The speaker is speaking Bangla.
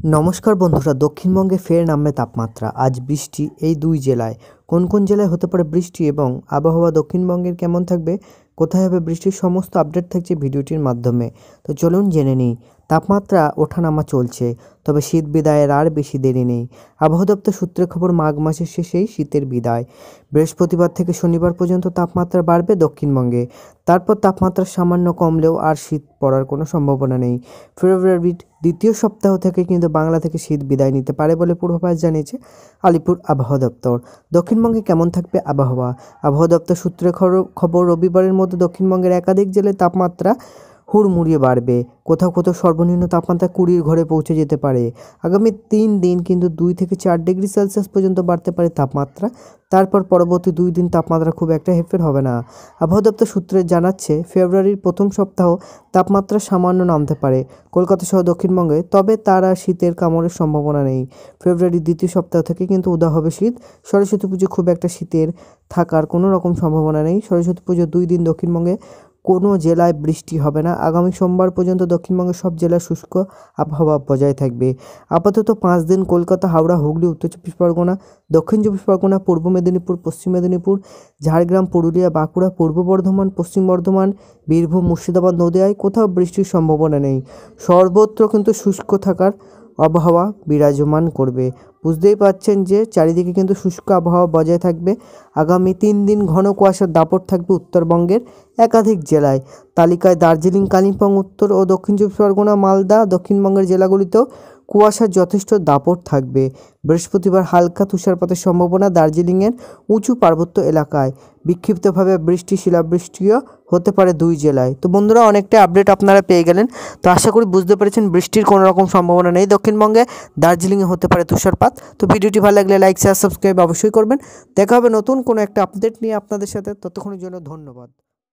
নমস্কার বন্ধুরা, দক্ষিণবঙ্গে ফের নামবে তাপমাত্রা। আজ বৃষ্টি এই দুই জেলায়। কোন কোন জেলায় হতে পারে বৃষ্টি এবং আবহাওয়া দক্ষিণবঙ্গের কেমন থাকবে, কোথায় হবে বৃষ্টির সমস্ত আপডেট থাকছে ভিডিওটির মাধ্যমে। তো চলুন জেনে নিই। তাপমাত্রা ওঠানামা চলছে, তবে শীত বিদায়ের আর বেশি দেরি নেই। আবহাওয়া দপ্তর সূত্রে খবর, মাঘ মাসের শেষেই শীতের বিদায়। বৃহস্পতিবার থেকে শনিবার পর্যন্ত তাপমাত্রা বাড়বে দক্ষিণবঙ্গে। তারপর তাপমাত্রা সামান্য কমলেও আর শীত পড়ার কোনো সম্ভাবনা নেই। ফেব্রুয়ারির দ্বিতীয় সপ্তাহ থেকে কিন্তু বাংলা থেকে শীত বিদায় নিতে পারে বলে পূর্বাভাস জানিয়েছে আলিপুর আবহাওয়া দপ্তর। দক্ষিণবঙ্গে কেমন থাকবে আবহাওয়া? আবহাওয়া দপ্তর সূত্রে খবর, রবিবারের মধ্যে দক্ষিণবঙ্গের একাধিক জেলায় তাপমাত্রা হুড়মুড়িয়ে বাড়বে। কোথাও কোথাও সর্বনিম্ন তাপমাত্রা 20-র ঘরে পৌঁছে যেতে পারে। আগামী 3 দিন কিন্তু 2 থেকে 4 ডিগ্রি সেলসিয়াস পর্যন্ত বাড়তে পারে তাপমাত্রা। তারপর পরবর্তী 2 দিন তাপমাত্রা খুব একটা হেরফের হবে না। আবহাওয়া দপ্তর সূত্রে জানাচ্ছে, ফেব্রুয়ারির প্রথম সপ্তাহ তাপমাত্রা সামান্য নামতে পারে কলকাতা সহ দক্ষিণবঙ্গে, তবে তার আর শীতের কামড়ের সম্ভাবনা নেই। ফেব্রুয়ারির দ্বিতীয় সপ্তাহ থেকে কিন্তু উদা হবে শীত। সরস্বতী পুজো খুব একটা শীতের থাকার কোনো রকম সম্ভাবনা নেই। সরস্বতী পুজো 2 দিন দক্ষিণবঙ্গে কোনো জেলায় বৃষ্টি হবে না। আগামী সোমবার পর্যন্ত দক্ষিণবঙ্গের সব জেলায় শুষ্ক আবহাওয়া বজায় থাকবে। আপাতত 5 দিন কলকাতা, হাওড়া, হুগলি, উত্তর চব্বিশ পরগনা, দক্ষিণ চব্বিশ পরগনা, পূর্ব মেদিনীপুর, পশ্চিম মেদিনীপুর, ঝাড়গ্রাম, পুরুলিয়া, বাঁকুড়া, পূর্ব বর্ধমান, পশ্চিম বর্ধমান, বীরভূম, মুর্শিদাবাদ, নদিয়ায় কোথাও বৃষ্টির সম্ভাবনা নেই। সর্বত্র কিন্তু শুষ্ক থাকার আবহাওয়া বিরাজমান করবে। বুঝতেই পারছেন যে চারিদিকে কিন্তু শুষ্ক আবহাওয়া বজায় থাকবে। আগামী 3 দিন ঘন কুয়াশার দাপট থাকবে উত্তরবঙ্গের একাধিক জেলায়। তালিকায় দার্জিলিং, কালিম্পং, উত্তর ও দক্ষিণ চব্বিশ পরগনা, মালদা, দক্ষিণবঙ্গের জেলাগুলিতেও কুয়াশার যথেষ্ট দাপট থাকবে। বৃহস্পতিবার হালকা তুষারপাতের সম্ভাবনা দার্জিলিংয়ের উঁচু পার্বত্য এলাকায়। বিক্ষিপ্তভাবে বৃষ্টি, শিলাবৃষ্টিও হতে পারে 2 জেলায়। তো বন্ধুরা, অনেকটা আপডেট আপনারা পেয়ে গেলেন। তো আশা করি বুঝতে পেরেছেন বৃষ্টির কোনো রকম সম্ভাবনা নেই দক্ষিণবঙ্গে। দার্জিলিংয়ে হতে পারে তুষারপাত। তো ভিডিওটি ভালো লাগলে লাইক, শেয়ার, সাবস্ক্রাইব অবশ্যই করবেন। দেখা হবে নতুন কোনো একটা আপডেট নিয়ে আপনাদের সাথে। ততক্ষণের জন্য ধন্যবাদ।